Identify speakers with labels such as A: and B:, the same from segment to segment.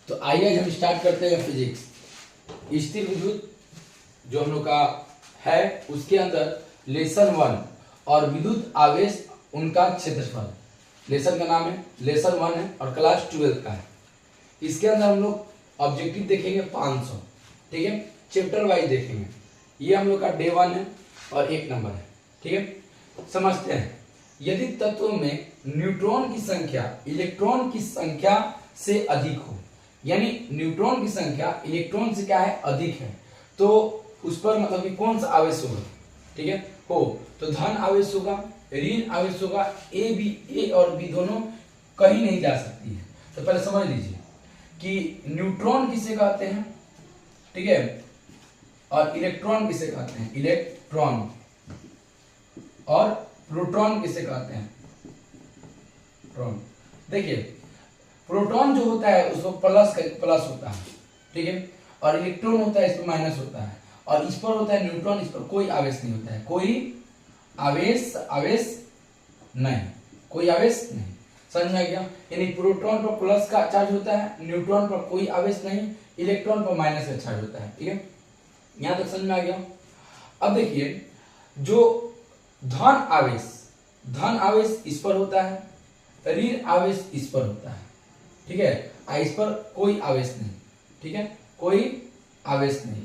A: तो आइए हम स्टार्ट करते हैं फिजिक्स। स्थिर विद्युत जो हम लोग का है उसके अंदर लेसन 1 और विद्युत आवेश उनका क्षेत्रफल, लेसन का नाम है, लेसन 1 है और क्लास 12 का है। इसके अंदर हम लोग ऑब्जेक्टिव देखेंगे 500, ठीक है, चैप्टर वाइज देखेंगे। ये हम लोग का डे 1 है और 1 नंबर है, ठीक है। समझते हैं, यदि तत्व में न्यूट्रॉन की संख्या इलेक्ट्रॉन की संख्या से अधिक हो, यानी न्यूट्रॉन की संख्या इलेक्ट्रॉन से क्या है, अधिक है, तो उस पर मतलब कि कौन सा आवेश होगा, ठीक है, हो तो धन आवेश होगा, ऋण आवेश होगा। ए और बी दोनों कहीं नहीं जा सकती है। तो पहले समझ लीजिए कि न्यूट्रॉन किसे कहते हैं, ठीक है, और इलेक्ट्रॉन किसे कहते हैं, इलेक्ट्रॉन, और प्रोटॉन किसे कहते हैं, प्रोटॉन। देखिए प्रोटॉन जो होता है उसको प्लस होता है, ठीक है, और इलेक्ट्रॉन होता है इस पर माइनस होता है, और इस पर होता है न्यूट्रॉन, इस पर कोई आवेश नहीं होता है, कोई आवेश नहीं, कोई आवेश नहीं। समझ में आ गया? यानी प्रोटॉन पर प्लस का चार्ज होता है, न्यूट्रॉन पर कोई आवेश नहीं, इलेक्ट्रॉन पर माइनस का चार्ज होता है, ठीक है। यहां तक समझ में आ गया। अब देखिए जो धन आवेश इस पर होता है, ऋण आवेश इस पर होता है, ठीक है, इस पर कोई आवेश नहीं, ठीक है, कोई आवेश नहीं,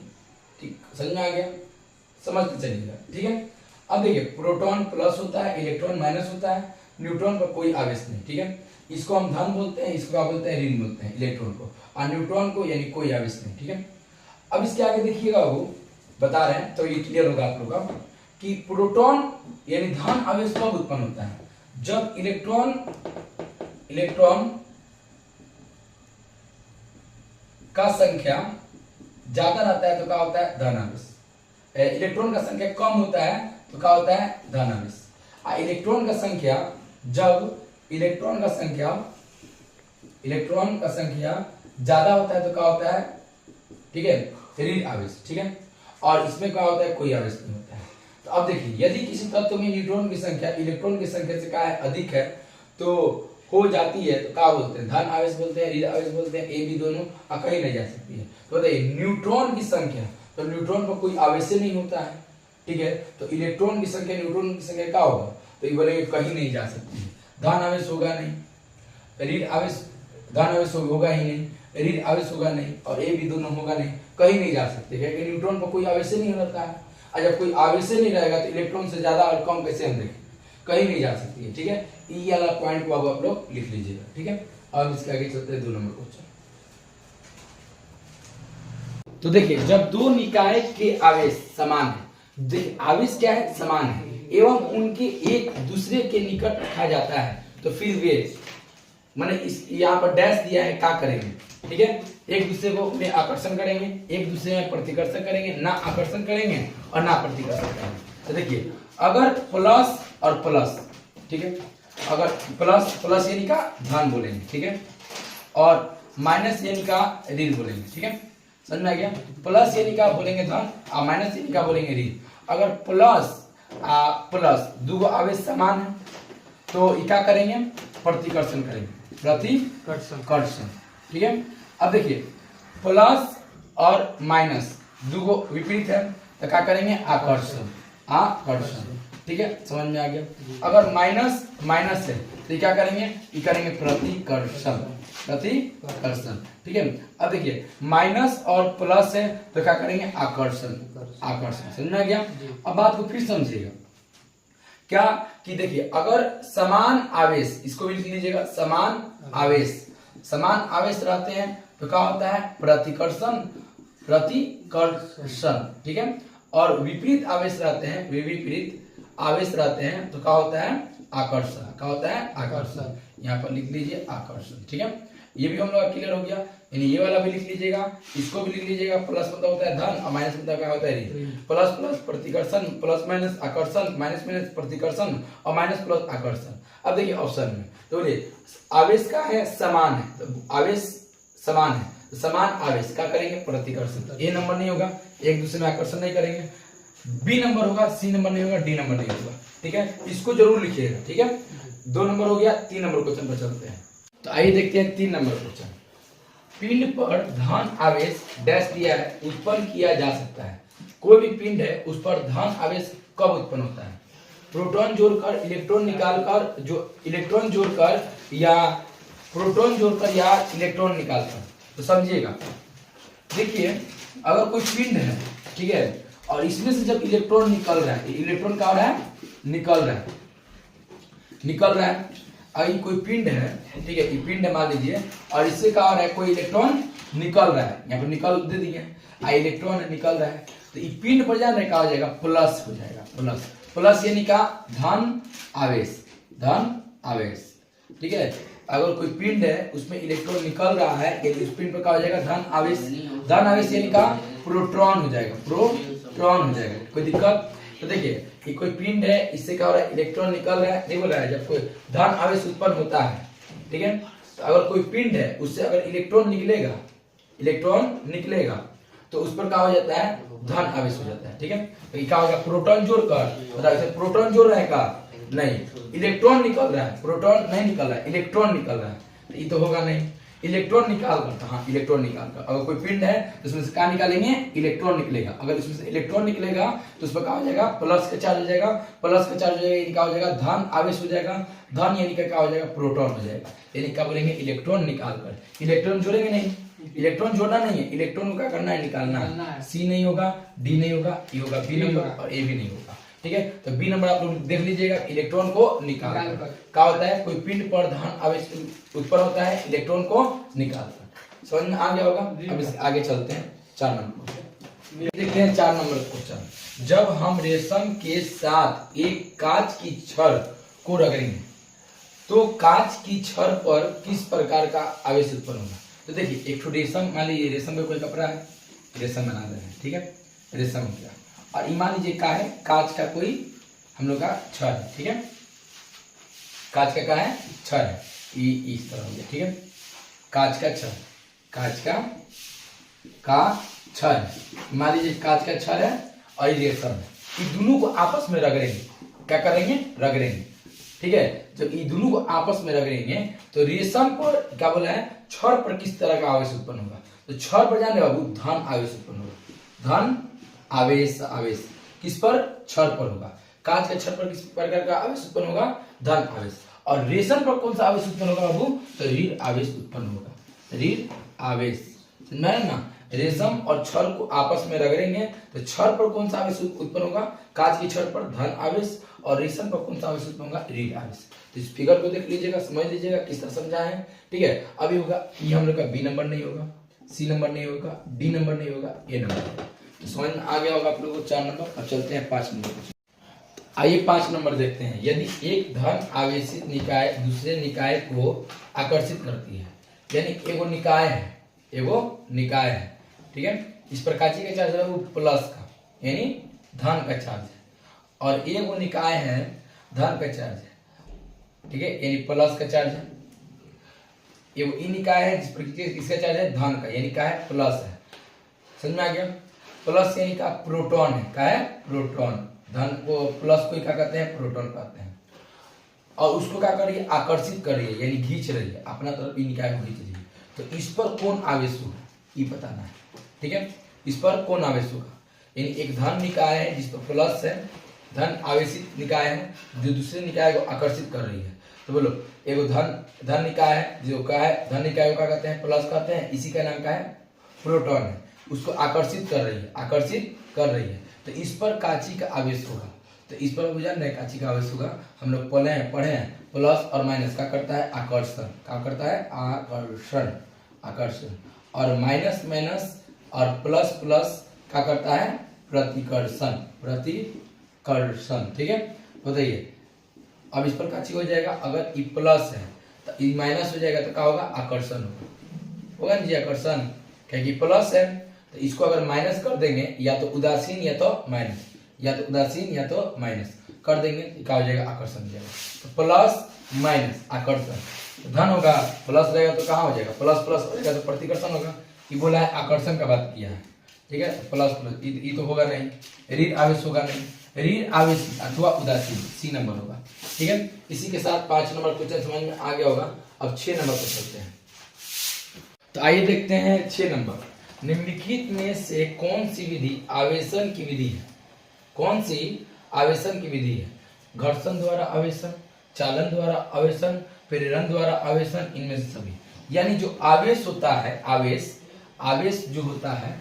A: ठीक, समझ में आ गया, समझते चलिएगा, ठीक है। अब देखिए प्रोटॉन प्लस होता है, इलेक्ट्रॉन माइनस होता है, न्यूट्रॉन पर कोई आवेश नहीं, ठीक है, इसको हम धन बोलते हैं, इसको क्या बोलते हैं, ऋण बोलते हैं, इलेक्ट्रॉन को, और न्यूट्रॉन को यानी कोई आवेश नहीं, ठीक है। अब इसके आगे देखिएगा, वो बता रहे हैं तो ये क्लियर होगा आप लोगों का कि प्रोटॉन यानी धन आवेश कब उत्पन्न होता है, जब इलेक्ट्रॉन का संख्या ज्यादा रहता है तो क्या होता है, धन आवेश। इलेक्ट्रॉन का संख्या कम होता है तो क्या होता है, धन आवेश। इलेक्ट्रॉन का संख्या जब इलेक्ट्रॉन का संख्या ज्यादा होता है तो क्या होता है, ठीक है, ऋण आवेश, ठीक है, और इसमें क्या होता है, कोई आवेश नहीं होता है। तो अब देखिए यदि किसी तत्व में न्यूट्रॉन की संख्या इलेक्ट्रॉन की संख्या से क्या है, अधिक है, तो हो जाती है तो क्या बोलते हैं, धन आवेश बोलते हैं, ऋण आवेश बोलते हैं, ए बी दोनों कहीं नहीं जा सकती है। तो बताइए न्यूट्रॉन की संख्या, तो न्यूट्रॉन पर कोई आवेश नहीं होता है, ठीक है, तो इलेक्ट्रॉन की संख्या न्यूट्रॉन की संख्या क्या होगा, तो ये बोलेंगे कहीं नहीं जा सकती है, धन आवेश होगा नहीं, ऋण आवेश, धन आवेश होगा ही नहीं, ऋण आवेश होगा नहीं, और ए बी दोनों होगा नहीं, कहीं नहीं जा सकते, क्योंकि न्यूट्रॉन पर कोई आवेश नहीं रहता है। और जब कोई आवेश नहीं रहेगा तो इलेक्ट्रॉन से ज्यादा और कम कैसे हम देखें, कहीं नहीं जा सकती है, ठीक है। ये वाला पॉइंट को अब आप लोग लिख लीजिएगा, ठीक है। अब इसके आगे चलते हैं 2 नंबर क्वेश्चन। तो देखिए जब दो निकाय के आवेश समान है, आवेश क्या है, समान है, एवं उनके एक दूसरे के निकट रखा जाता है, तो फिर वे मैंने इस यहाँ पर डैश दिया है, क्या करेंगे, ठीक है, एक दूसरे को में आकर्षण करेंगे, एक दूसरे में प्रतिकर्षण करेंगे, ना आकर्षण करेंगे और ना प्रतिकर्षण करेंगे। तो देखिए अगर प्लस और प्लस, ठीक है, अगर प्लस यानी का धन बोलेंगे, ठीक है, और माइनस यानी का ऋण बोलेंगे, ठीक है, समझ में आ गया। प्लस यानी का बोलेंगे धन और माइनस यानी का बोलेंगे ऋण। अगर प्लस दो आवेश समान है तो क्या करेंगे, प्रतिकर्षण करेंगे, प्रतिकर्षण, ठीक है। अब देखिए प्लस और माइनस दो विपरीत है तो क्या करेंगे, आकर्षण, ठीक है, समझ में आ गया। अगर माइनस है तो क्या करेंगे, ये करेंगे प्रतिकर्षण, ठीक है। अब देखिए माइनस और प्लस है तो क्या करेंगे, आकर्षण, समझ में आ गया। अब बात को फिर समझिएगा क्या कि देखिए अगर समान आवेश, इसको भी लिख लीजिएगा, समान आवेश रहते हैं तो क्या होता है, प्रतिकर्षण, ठीक है, और विपरीत आवेश रहते हैं, तो क्या होता है, आकर्षण, यहाँ पर लिख लीजिए आकर्षण, ठीक है। ये भी हम लोग क्लियर हो गया, यानी ये वाला भी लिख लीजिएगा, इसको भी लिख लीजिएगा, प्लस मतलब होता है धन और माइनस मतलब क्या होता है ऋण, प्लस प्रतिकर्षण, प्लस माइनस आकर्षण, माइनस प्रतिकर्षण और माइनस प्लस आकर्षण। अब देखिए ऑप्शन में तो बोलिए आवेश का है, समान है, तो आवेश समान है, तो समान आवेश क्या करेंगे, प्रतिकर्षण। ए नंबर नहीं होगा, एक दूसरे में आकर्षण नहीं करेंगे, बी नंबर होगा, सी नंबर नहीं होगा, डी नंबर नहीं होगा, ठीक है, इसको जरूर लिखिएगा, ठीक है। 2 नंबर हो गया, 3 नंबर क्वेश्चन पर चलते हैं। तो आइए देखते हैं 3 नंबर क्वेश्चन। पिंड पर धन आवेश डैश दिया है उत्पन्न किया जा सकता है। कोई भी पिंड है उस पर धन आवेश कब उत्पन्न होता है? प्रोटॉन जोड़कर, इलेक्ट्रॉन निकालकर, जो इलेक्ट्रॉन जोड़कर या प्रोटॉन जोड़कर या इलेक्ट्रॉन निकालकर। तो समझिएगा, देखिए अगर कोई पिंड है, ठीक है, और इसमें से जब इलेक्ट्रॉन निकल रहा है, इलेक्ट्रॉन क्या हो रहा है? निकल रहा है। अभी कोई पिंड है, ठीक है, ये पिंड है मान लीजिए, और इससे क्या हो रहा है? कोई इलेक्ट्रॉन निकल रहा है, यहाँ पर निकल दे दिए, इलेक्ट्रॉन निकल रहा है, तो ये पिंड पर जाना क्या हो जाएगा? प्लस हो जाएगा। प्लस यानी का धन आवेश, ठीक है। अगर कोई पिंड है उसमें इलेक्ट्रॉन निकल रहा है, यदि उस पिंड पर क्या हो जाएगा? धन आवेश यानी का प्रोटॉन हो जाएगा। कोई दिक्कत? तो देखिए कि कोई पिंड है, इससे क्या हो रहा है? इलेक्ट्रॉन निकल रहा है, नहीं बोल रहा है, जब कोई धन आवेश उत्पन्न होता है, ठीक है, तो अगर कोई पिंड है उससे अगर इलेक्ट्रॉन निकलेगा तो उस पर क्या हो जाता है? धन आवेश हो जाता है, ठीक है। तो क्या होगा? प्रोटॉन जोड़कर, बताओ प्रोटॉन जोड़ रहा है का? नहीं, इलेक्ट्रॉन निकल रहा है, प्रोटॉन नहीं निकल रहा है, इलेक्ट्रॉन निकल रहा है, तो ये तो होगा नहीं। इलेक्ट्रॉन निकालकर, हाँ इलेक्ट्रॉन निकालकर, अगर कोई पिंड है तो उसमें से क्या निकालेंगे? इलेक्ट्रॉन निकलेगा। अगर इसमें से इलेक्ट्रॉन निकलेगा तो उस पर क्या हो जाएगा? प्लस का चार्ज हो जाएगा, यानी क्या हो जाएगा? धन आवेश हो जाएगा। धन यानी क्या हो जाएगा? प्रोटॉन हो जाएगा। यानी क्या बोलेंगे? इलेक्ट्रॉन निकालकर। इलेक्ट्रॉन जोड़ेंगे नहीं, इलेक्ट्रॉन जोड़ना नहीं है, इलेक्ट्रॉन को क्या करना है? निकालना है। सी नहीं होगा, डी नहीं होगा, ई होगा, बी नहीं होगा और ए भी नहीं होगा, ठीक है। तो बी नंबर आप लोग देख लीजिएगा, इलेक्ट्रॉन को निकाल कर। क्या होता है? कोई पिंड पर धन आवेश उत्पन्न होता है, इलेक्ट्रॉन को निकाल कर। समझ में आ गया होगा? अब इससे आगे चलते हैं 4 नंबर। देखते हैं 4 नंबर क्वेश्चन। जब हम रेशम के साथ एक कांच की छड़ को रगड़ेंगे तो कांच की छड़ पर किस प्रकार का आवेश उत्पन्न होगा? तो देखिए एक रेशम, मान लीजिए रेशम का कोई कपड़ा है, रेशम बना रहे हैं, ठीक है, रेशम हो गया, और मान लीजिए क्या है? कांच का कोई हम लोग का छड़ है, ठीक है, कांच का क्या है? छड़ है, इस तरह हो गया, ठीक है, कांच का छड़, मान लीजिए कांच का छड़ है और ये रेशम है, ये दोनों को आपस में रगड़ेंगे। क्या करेंगे? रगड़ेंगे, ठीक है। जब ये दोनों को आपस में रगड़ेंगे तो रेशम पर क्या बोला है? छड़ पर किस तरह का आवेश उत्पन्न होगा? तो छड़ पर जाने बाबू धन आवेश उत्पन्न होगा। धन आवेश किस पर? छड़ पर होगा। कांच के छड़ पर किस प्रकार का आवेश उत्पन्न होगा? धन आवेश। और रेशम पर कौन सा आवेश उत्पन्न होगा बाबू? तो ऋण आवेश उत्पन्न होगा। ऋण आवेश, समझ में ना? रेशम और छड़ को आपस में रगड़ेंगे तो छड़ पर कौन सा आवेश उत्पन्न होगा? कांच की छड़ पर धन आवेश, और रेशम पर कौन सा आवेश उत्पन्न होगा? ऋण आवेश। तो इस फिगर को देख लीजिएगा, समझ लीजिएगा किस तरह समझा है, ठीक है। अभी होगा ये हम लोग का बी नंबर नहीं होगा, सी नंबर नहीं होगा, डी नंबर नहीं होगा, ए नंबर। तो समझ में आ गया होगा आप लोगों को 4 नंबर। अब चलते हैं 5 नंबर। आइए 5 नंबर देखते हैं। यदि एक धन आवेशित निकाय दूसरे निकाय को आकर्षित करती है, यानी एगो निकाय है, ठीक है, इस पर काची का चार्ज है वो प्लस का, यानी धन का चार्ज है, और एगो निकाय है धन का चार्ज है, ठीक है, यानी प्लस का चार्ज है। एगो ई निकाय है जिस पर किसका चार्ज है? धन का, यानी क्या है? प्लस है। समझ में आ गया? प्लस यानी का प्रोटॉन है, क्या है? प्रोटॉन। धन को प्लस को क्या कहते हैं? प्रोटॉन कहते हैं। और उसको क्या कर रही है? आकर्षित कर रही है, यानी खींच रही है अपना तरफ, ई निकाय को खींच रही है। तो इस पर कौन आवेश होगा ये बताना है, ठीक है। इस पर कौन आवेश होगा? यानी एक धन निकाय है जिस पर प्लस है, धन आवेशित निकाय है जो दूसरे निकाय को आकर्षित कर रही है। तो बोलो एगो धन निकाय है जो क्या है? धन निकाय को क्या कहते हैं? प्लस कहते हैं। इसी का नाम क्या है? प्रोटॉन है। उसको आकर्षित कर रही है, तो इस पर कांची का आवेश होगा। तो इस पर बुझा नहीं कांची का आवेश होगा, हम लोग पढ़े हैं प्लस और माइनस क्या करता है? आकर्षण। क्या करता है? आकर्षण। और माइनस और प्लस क्या करता है? प्रतिकर्षण, ठीक है। बताइए अब इस पर कांची हो जाएगा, अगर ई प्लस है तो ई माइनस हो जाएगा, तो क्या होगा? आकर्षण होगा ना जी, आकर्षण। क्योंकि प्लस है तो इसको अगर माइनस कर देंगे, या तो उदासीन या तो माइनस, कर देंगे, क्या हो जाएगा? आकर्षण हो जाएगा। तो प्लस माइनस आकर्षण, धन होगा, प्लस रहेगा तो कहाँ हो जाएगा? प्लस हो जाएगा तो प्रतिकर्षण होगा। ये बोला है आकर्षण का बात किया है, ठीक है। प्लस ये तो होगा नहीं, ऋण आवेश होगा नहीं, ऋण आवेश अथवा उदासीन, सी नंबर होगा, ठीक है। इसी के साथ 5 नंबर क्वेश्चन समझ में आ गया होगा। अब 6 नंबर पर चलते हैं। तो आइए देखते हैं 6 नंबर, निम्नलिखित में से कौन सी विधि आवेशन की विधि है? कौन सी आवेशन की विधि है? घर्षण द्वारा आवेशन, चालन द्वारा आवेशन, प्रेरण द्वारा आवेशन, इनमें से सभी। यानी जो आवेश होता है, आवेश जो होता है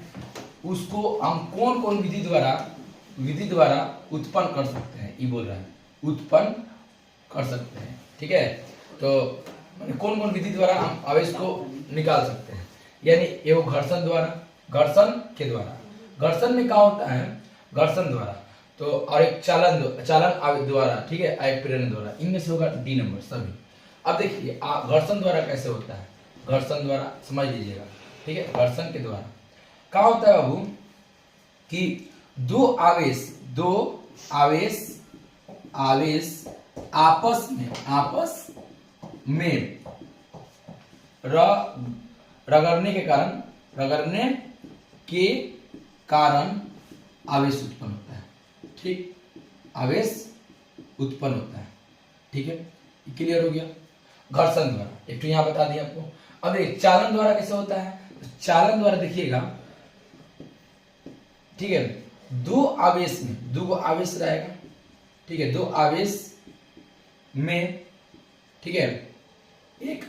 A: उसको हम कौन कौन विधि द्वारा उत्पन्न कर सकते हैं, ये बोल रहा है, उत्पन्न कर सकते हैं। ठीक है, तो कौन कौन विधि द्वारा हम आवेश को निकाल सकते हैं? यानी एवं घर्षण के द्वारा, घर्षण में क्या होता है? घर्षण द्वारा, तो और एक चालन द्वारा, ठीक है, एक प्रेरण द्वारा, इनमें से होगा डी नंबर सभी। अब देखिए घर्षण द्वारा कैसे होता है? घर्षण द्वारा समझ लीजिएगा, ठीक है। घर्षण के द्वारा क्या होता है बाबू कि दो आवेश आपस में रगड़ने के कारण आवेश उत्पन्न होता है। ठीक, आवेश उत्पन्न होता है। ठीक है, क्लियर हो गया? घर्षण द्वारा एक तो यहां बता दिया आपको। अब देखिए चालन द्वारा कैसे होता है? चालन द्वारा देखिएगा, ठीक है, दो आवेश में दो आवेश रहेगा, ठीक है, दो आवेश में, ठीक है, एक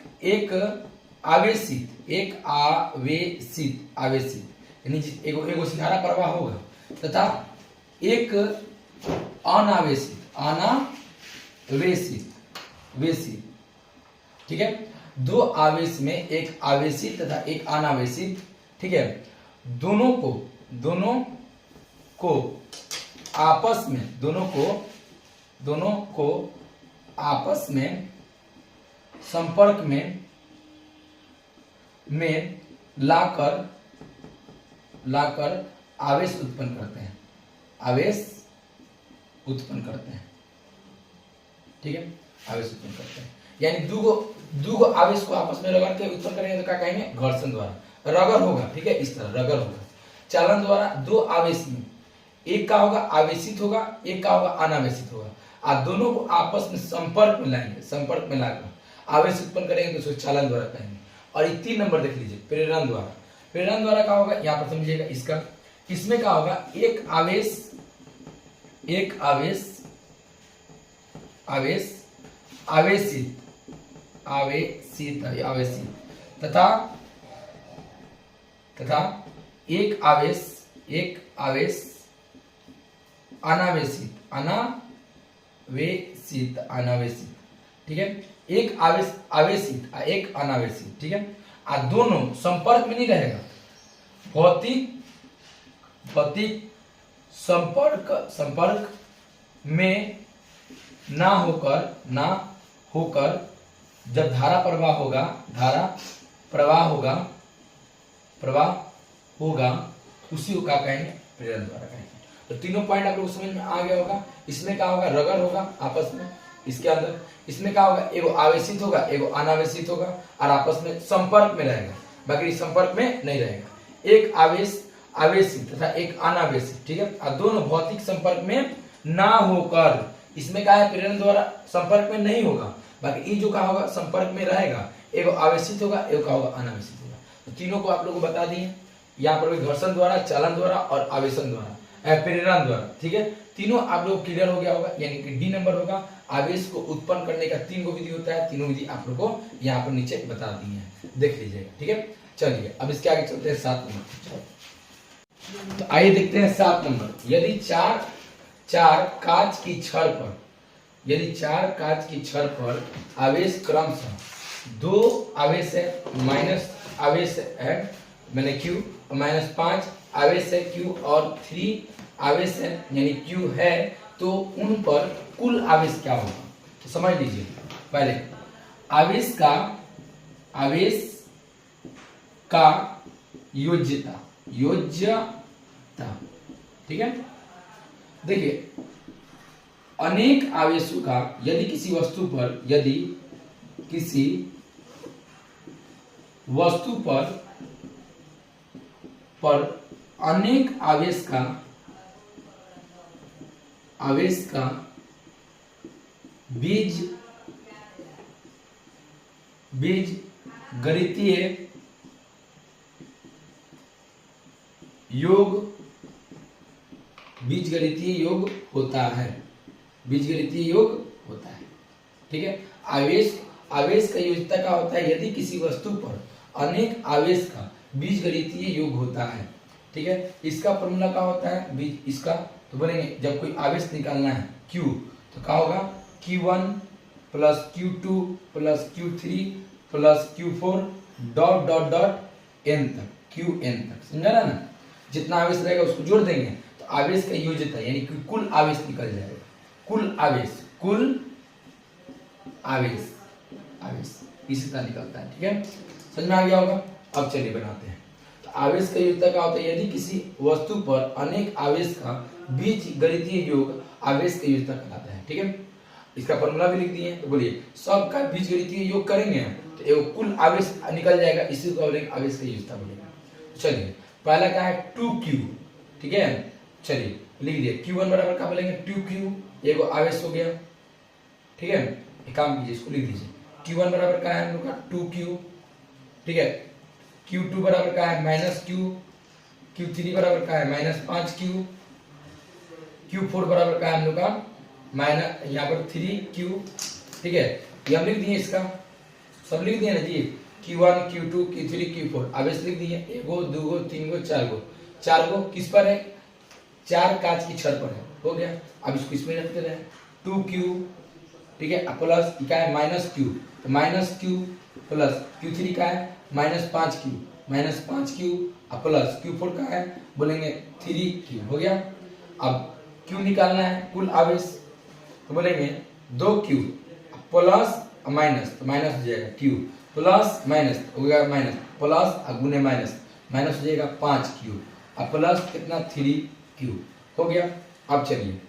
A: आवेशित यानी एगो सिधारा प्रवाह होगा तथा एक अनावेशित, ठीक है। दो आवेश में एक आवेशित तथा एक अनावेशित, ठीक है, दोनों को आपस में संपर्क में लाकर आवेश उत्पन्न करते हैं, ठीक है, आवेश उत्पन्न करते हैं। यानी दूगो आवेश को आपस में रगड़ के उत्पन्न करेंगे तो क्या कहेंगे? घर्षण द्वारा रगड़ होगा, ठीक है, इस तरह रगड़ होगा। चालन द्वारा दो आवेश में एक का होगा आवेशित होगा, एक का होगा अनावेशित होगा, और दोनों को आपस में संपर्क में लाकर आवेश उत्पन्न करेंगे तो उसको चालन द्वारा कहेंगे। और ये 3 नंबर देख लीजिए, प्रेरण द्वारा क्या होगा? यहाँ पर समझिएगा इसका, इसमें क्या होगा? एक आवेशित तथा एक आवेश अनावेशित, ठीक है, एक आवेश आवेशित और एक अनावेशित, ठीक है, और दोनों संपर्क में नहीं रहेगा, भौतिक संपर्क में ना होकर जब धारा प्रवाह होगा उसी को क्या कहेंगे? प्रेरण द्वारा कहेंगे। तो तीनों पॉइंट आप लोग समझ में आ गया होगा। इसमें क्या होगा? रगड़ होगा आपस में, इसके अंदर इसमें क्या होगा? एगो आवेशित होगा, एगो अनावेशित होगा, और आपस में संपर्क में रहेगा, बाकी संपर्क में नहीं रहेगा। एक आवेशित तथा एक अनावेशित, ठीक है, और दोनों भौतिक संपर्क में ना होकर, इसमें क्या है? प्रेरण द्वारा संपर्क में नहीं होगा, बाकी ये जो क्या होगा? संपर्क में रहेगा, एगो आवेशित होगा, एगो क्या होगा? अनावेशित होगा। तो तीनों को आप लोगों को बता दिए, यहाँ पर भी घर्षण द्वारा, चालन द्वारा और आवेशन द्वारा, प्रेरण द्वारा, ठीक है, तीनों आप लोग क्लियर हो गया होगा। यानी कि डी नंबर होगा। आवेश को उत्पन्न करने का 3 विधि होता है, तीनों विधि आप लोग को यहाँ पर नीचे बता दी है, देख लीजिएगा, ठीक है। चलिए अब इसके आगे चलते हैं 7 नंबर। तो आइए देखते हैं 7 नंबर। यदि चार कांच की छड़ पर आवेश क्रमशः 2 आवेश है, माइनस आवेश है मैंने Q, -5 आवेश है Q और 3 आवेश है यानी Q है, तो उन पर कुल आवेश क्या होगा? तो समझ लीजिए, पहले आवेश का योज्यता, ठीक है। देखिए अनेक आवेशों का यदि किसी वस्तु पर अनेक आवेश का बीज गणितीय योग बीजगणितीय योग होता है, बीजगणितीय योग होता है। ठीक है, आवेश आवेश का योज्यता क्या होता है? यदि किसी वस्तु पर अनेक आवेश का बीजगणितीय योग होता है। ठीक है, इसका फॉर्मूला क्या होता है बीज इसका? तो बोलेंगे जब कोई आवेश निकालना है Q, तो क्या होगा? Q1 plus Q2 plus Q3 plus Q4 dot dot dot n तक, Qn तक। समझा ना? जितना आवेश रहेगा उसको जोड़ देंगे तो आवेश का योज्यता यानी कि कुल आवेश निकल जाएगा। कुल आवेश इसी तरह निकलता है। ठीक है, समझ में आ गया होगा? अब चलिए बनाते हैं। तो आवेश का योज्यता क्या होता है? यदि किसी वस्तु पर अनेक आवेश का बीजगणितीय योग आवेश का योज्यता कहलाता है। ठीक है, इसका फॉर्मूला भी लिख दिए। तो बोलिए सबका बीजगणितीय योग करेंगे तो एक कुल आवेश निकल जाएगा, इसी को बोलेंगे आवेश का योज्यता बोलेंगे। चलिए पहला क्या है? 2Q। ठीक है, चलिए लिख दिए Q1 बराबर क्या बोलेंगे? 2Q, एगो आवेश हो गया। ठीक है, एक काम कीजिए, इसको लिख दीजिए। Q1 बराबर क्या है हम लोग का? 2Q। ठीक है, Q2 बराबर क्या है? -Q। Q3 बराबर क्या है? -5Q। Q4 बराबर क्या है हम लोग का? यहाँ पर 3Q। ठीक है, ये हम लिख दिए, इसका सब लिख दिए ना जी। Q1 Q2 Q3 Q4 आवेश लिख दिए। एगो दूगो तीन गो चार गो किस पर है? 4 कांच की छड़ पर है। हो गया, अब इसको इसमें रखते रहे 2Q। ठीक है, प्लस क्या है? -Q, तो -Q प्लस Q3 का है? -5Q प्लस Q4 का है? बोलेंगे 3Q। हो गया, अब Q निकालना है कुल आवेश, तो बोलेंगे 2Q प्लस माइनस, तो माइनस हो जाएगा Q प्लस माइनस हो गया माइनस प्लस गुने माइनस हो जाएगा 5Q प्लस कितना? 3Q। हो गया, अब चलिए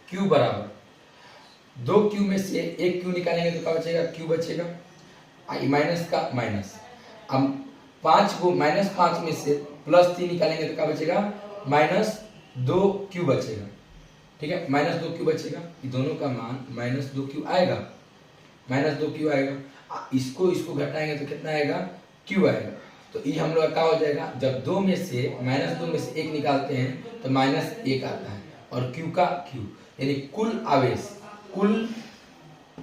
A: Q बराबर 2Q में से एक Q निकालेंगे तो क्या बचेगा? Q बचेगा, माइनस का माइनस। अब 5 को -5 में से +3 निकालेंगे तो क्या बचेगा? -2Q बचेगा। ठीक है, -2Q बचेगा। ये दोनों का मान -2Q आएगा, -2Q आएगा। इसको घटाएंगे तो कितना आएगा? Q आएगा। तो ये हम लोग का हो जाएगा, जब 2 में से -1 निकालते हैं तो -1 आता है और Q का Q यानी कुल आवेश,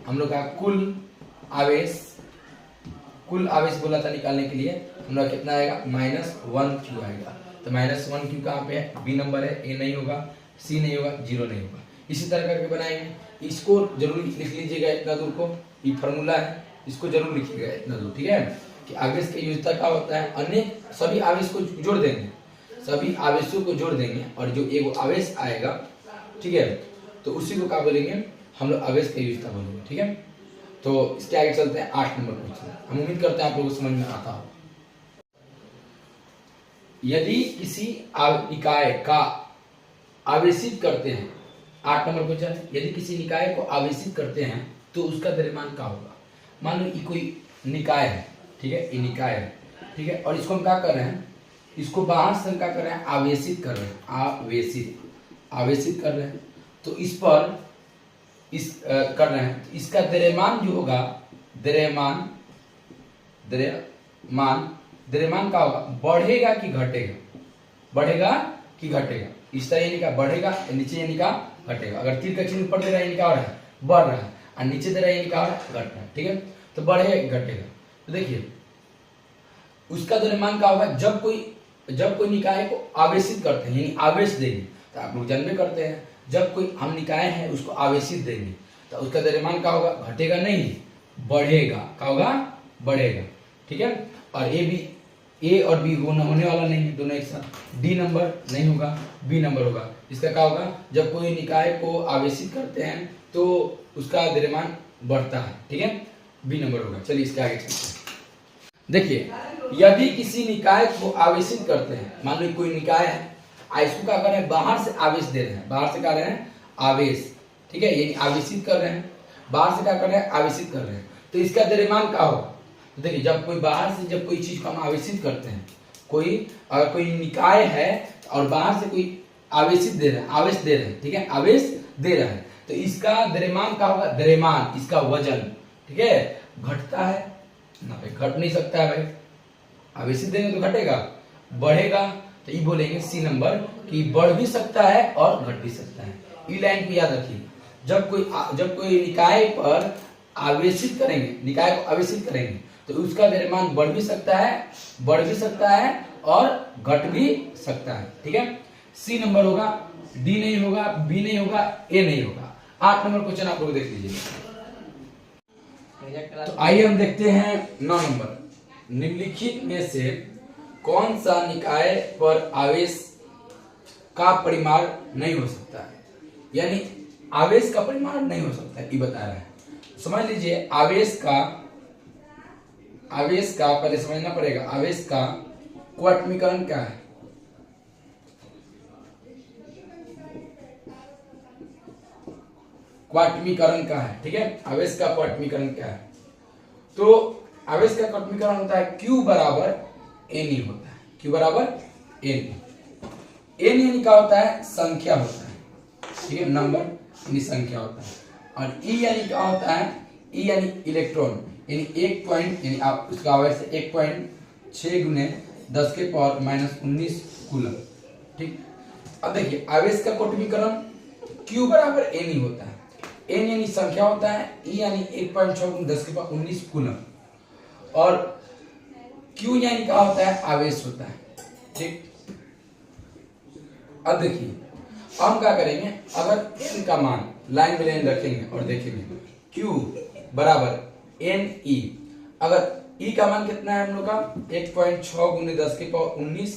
A: हम लोग का कुल आवेश बोला था निकालने के लिए, हम लोग कितना आएगा? -1Q आएगा। तो -1Q कहाँ पे है? B नंबर है, A नहीं होगा, C नहीं होगा, 0 नहीं होगा। इसी तरह करके बनाएंगे। इसको जरूर लिख लीजिएगा इतना दूर को, ये फॉर्मूला है, इसको जरूर लिखिएगा इतना दूर। ठीक है, कि आवेश की योज्यता क्या होता है? अनेक सभी आवेश को जोड़ देंगे, सभी आवेशों को जोड़ देंगे और जो एक आवेश आएगा, ठीक है, तो उसी को क्या बोलेंगे? हम लोग आवेश की योज्यता बोलेंगे। ठीक है, तो इसके आगे चलते हैं 8 नंबर क्वेश्चन। हम उम्मीद करते हैं आप लोगों को समझ में आता हो। यदि किसी इकाई का आवेशित करते हैं, 8 नंबर क्वेश्चन, यदि किसी निकाय को आवेशित करते हैं तो उसका द्रव्यमान क्या होगा? मान लो ये कोई निकाय है, ठीक है, ये निकाय है, ठीक है, और इसको हम क्या कर रहे हैं? इसको बाहर से हम क्या कर रहे हैं? आवेशित कर रहे हैं, आवेशित कर रहे हैं। तो इस पर कर रहे हैं, तो इसका द्रव्यमान जो होगा, द्रव्यमान क्या होगा? बढ़ेगा कि घटेगा? बढ़ेगा कि घटेगा? इस तरह यानी का बढ़ेगा, नीचे यानी का घटेगा। अगर तीर का चिन्ह ऊपर दे रहा है यानी क्या हो रहा है? बढ़ रहा है, और नीचे दे रहा है यानी क्या हो रहा है? घट रहा है। ठीक है, तो बढ़ेगा घटेगा। तो देखिए उसका द्रव्यमान क्या होगा? जब कोई निकाय को आवेशित करते हैं यानी आवेश देंगे, तो आप लोग जानबे करते हैं जब कोई हम निकाय है उसको आवेशित देंगे तो उसका द्रव्यमान क्या होगा? घटेगा नहीं, बढ़ेगा। क्या होगा? बढ़ेगा। ठीक है, और ए और बी होने वाला नहीं है, दोनों एक साथ। डी नंबर नहीं होगा, बी नंबर होगा। इसका क्या होगा? जब कोई निकाय को आवेशित करते हैं तो उसका द्रव्यमान बढ़ता है। ठीक है, बी नंबर होगा। चलिए इसके आगे चलते हैं। देखिए यदि किसी निकाय को आवेशित करते हैं, मान लो कोई निकाय है, इसको क्या कर रहे हैं? बाहर से आवेश दे रहे हैं, बाहर से क्या कर रहे हैं? आवेश। ठीक है, यानी आवेशित कर रहे हैं, बाहर से क्या कर रहे हैं? आवेशित कर रहे हैं। तो इसका द्रव्यमान क्या होगा? तो देखिए जब कोई बाहर से जब कोई चीज को हम आवेशित करते हैं, अगर कोई निकाय है और बाहर से कोई आवेशित दे रहे हैं, आवेश दे रहे हैं, ठीक है, आवेश दे रहा है, तो इसका द्रव्यमान क्या होगा? द्रव्यमान, इसका वजन, ठीक है, घटता है ना? घट नहीं सकता है भाई, आवेशित देंगे तो घटेगा, बढ़ेगा तो ये बोलेंगे सी नंबर कि बढ़ भी सकता है और घट भी सकता है। ई लाइन को याद रखिए, जब कोई निकाय पर आवेशित करेंगे, निकाय को आवेशित करेंगे तो उसका द्रव्यमान बढ़ भी सकता है और घट भी सकता है। ठीक है, सी नंबर होगा, डी नहीं होगा, बी नहीं होगा, ए नहीं होगा। 8 नंबर क्वेश्चन आप लोग देख लीजिए। तो आइए हम देखते हैं 9 नंबर। निम्नलिखित में से कौन सा निकाय पर आवेश का परिमाण नहीं हो सकता है, यानी आवेश का परिमाण नहीं हो सकता है, ये बता रहा है। समझ लीजिए, आवेश का पहले समझना पड़ेगा, आवेश का क्वांटमीकरण क्या है। क्वांटमीकरण क्या है, ठीक है, आवेश का क्वांटमीकरण क्या है। तो आवेश का क्वांटमीकरण होता है Q बराबर Ne होता है, Q बराबर Ne। N यानी क्या होता है, संख्या होता है, ठीक है, नंबर यानी संख्या होता है। और E यानी क्या होता है, E यानी इलेक्ट्रॉन, यानी 1 पॉइंट, यानी आप उसका आवेश 1.6 गुने 10 के पावर -19 कूलम। ठीक, अब देखिए आवेश का क्वांटमीकरण Q बराबर Ne होता है, N यानी संख्या होता है, E यानी 1.6 गुने 10 के पावर 19 कूलम, और Q यानी क्या होता है, आवेश होता है। ठीक, अब देखिए हम क्या करेंगे, अगर N का मान लाइन में लाइन रखेंगे और देखेंगे Q बराबर Ne, अगर E का मान कितना है हम लोग का 1.6 गुने 10 के पावर 19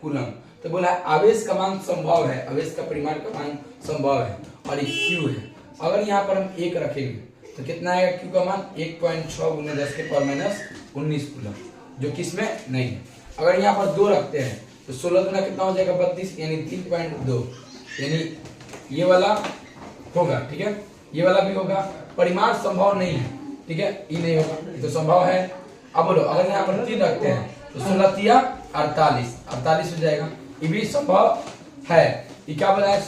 A: कूलम, तो बोला आवेश का मान संभव है, आवेश का परिमाण का मान संभव है और ये Q है। अगर यहाँ पर हम 1 रखेंगे तो कितना आएगा Q का मान 1.6 गुने 10 के पावर -19 कूलम, जो किसमें नहीं है। अगर यहाँ पर 2 रखते हैं तो 16 गुना कितना हो जाएगा 32, यानी 3.2, यानी ये वाला होगा, ठीक है, ये वाला भी होगा। परिमाण संभव नहीं है, ठीक है, ये नहीं होगा, ये तो संभव है। अब बोलो अगर यहाँ पर 3 रखते हैं तो 16 तिया 48 हो जाएगा, ये भी संभव है। ये क्या बोला है,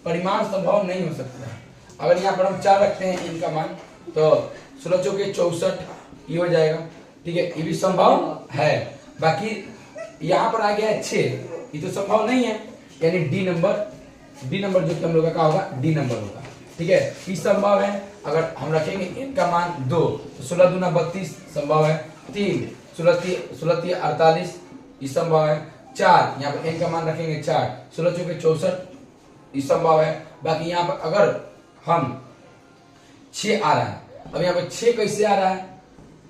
A: परिमाण संभव नहीं हो सकता है। अगर यहाँ पर हम 4 रखते हैं इनका मान तो 16 चौके 64 ये हो जाएगा, ठीक है, ये भी संभव है। बाकी यहाँ पर आ गया है 6, ये तो संभव नहीं है, यानी डी नंबर जो कि हम लोग का होगा डी नंबर होगा, ठीक है, ये संभव है। अगर हम रखेंगे इनका मान 2 तो 16 दूना 32 संभव है, 3 16 तिया 48 ये संभव है, 4 यहाँ पर इनका मान रखेंगे 4 16 चौके 64 ये संभव है। बाकी यहाँ पर अगर हम 6 आ रहा है, अब यहाँ पर 6 कैसे आ रहा है,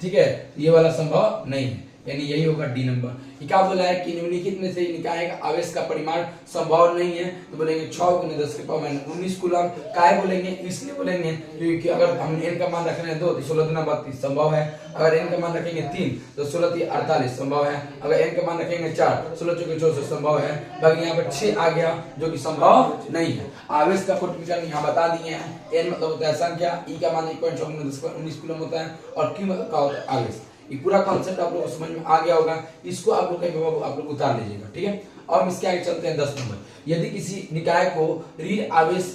A: ठीक है, ये वाला संभव नहीं है, यानी यही होगा डी नंबर। ये क्या बोला है कि निम्नलिखित में से निकाय का आवेश का परिमाण संभव नहीं है, तो बोलेंगे 6 गुने 10 के पावर -19 कूलम। काय बोलेंगे, इसलिए बोलेंगे क्योंकि अगर हम n का मान रखेंगे 2 तो 16 दूना 32 संभव है। अगर n का मान रखेंगे 3 तो 16 तिया 48 संभव है। अगर n का मान रखेंगे 4 16 चौके 64 संभव है। बाकी यहाँ पर 6 आ गया जो कि संभव नहीं है। आवेश का क्वांटमीकरण यहाँ बता दिए हैं। n मतलब होता है संख्या, e का मान 1.6 गुने 10 के पावर 19 कूलम होता है, और q मतलब क्या होता है, आवेश। ये पूरा कॉन्सेप्ट आप लोगों को समझ में आ गया होगा, इसको आप लोग आप लोग उतार लीजिएगा, ठीक है। और इसके आगे चलते हैं 10 नंबर। यदि किसी निकाय को ऋण आवेश,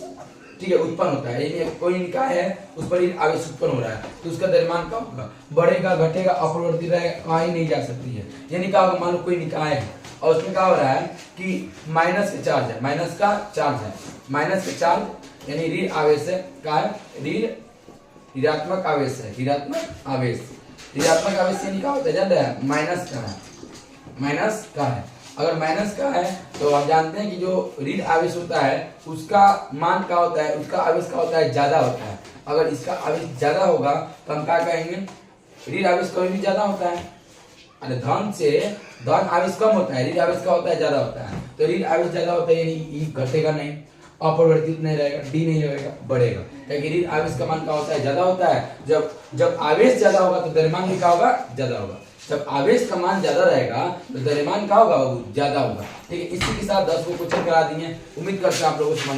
A: ठीक है, उत्पन्न होता है, यानी कोई निकाय है उस पर ऋण आवेश उत्पन्न हो रहा है, तो उसका द्रव्यमान कब होगा, बढ़ेगा, घटेगा, अपरिवर्तित रहेगा, कहीं नहीं जा सकती है। यानी क्या होगा, मान लो कोई निकाय है और उसमें क्या हो रहा है कि माइनस का चार्ज है, माइनस का चार्ज यानी ऋण आवेश है, ऋणात्मक आवेश है, ऋणात्मक आवेश यानी क्या होता है, जान रहे हैं, माइनस का है। अगर माइनस का है तो हम जानते हैं कि जो ऋण आवेश होता है उसका मान क्या होता है, उसका आवेश क्या होता है, ज्यादा होता है। अगर इसका आवेश ज्यादा होगा तो हम क्या कहेंगे, ऋण आवेश कभी भी ज्यादा होता है। अरे धन आवेश कम होता है, ऋण आवेश क्या होता है, ज्यादा होता है। तो ऋण आवेश ज्यादा होता है यानी घटेगा नहीं, अपरिवर्तित नहीं रहेगा, डी नहीं रहेगा, बढ़ेगा। क्योंकि ऋण आवेश का मान क्या होता है, ज्यादा होता है। जब आवेश ज्यादा होगा तो द्रव्यमान भी क्या होगा, ज्यादा होगा। जब आवेश का मान ज्यादा रहेगा तो द्रव्यमान क्या होगा, ज्यादा होगा, ठीक है। इसी के साथ 10 को क्वेश्चन करा दिए। उम्मीद करते हैं आप लोगों को समझ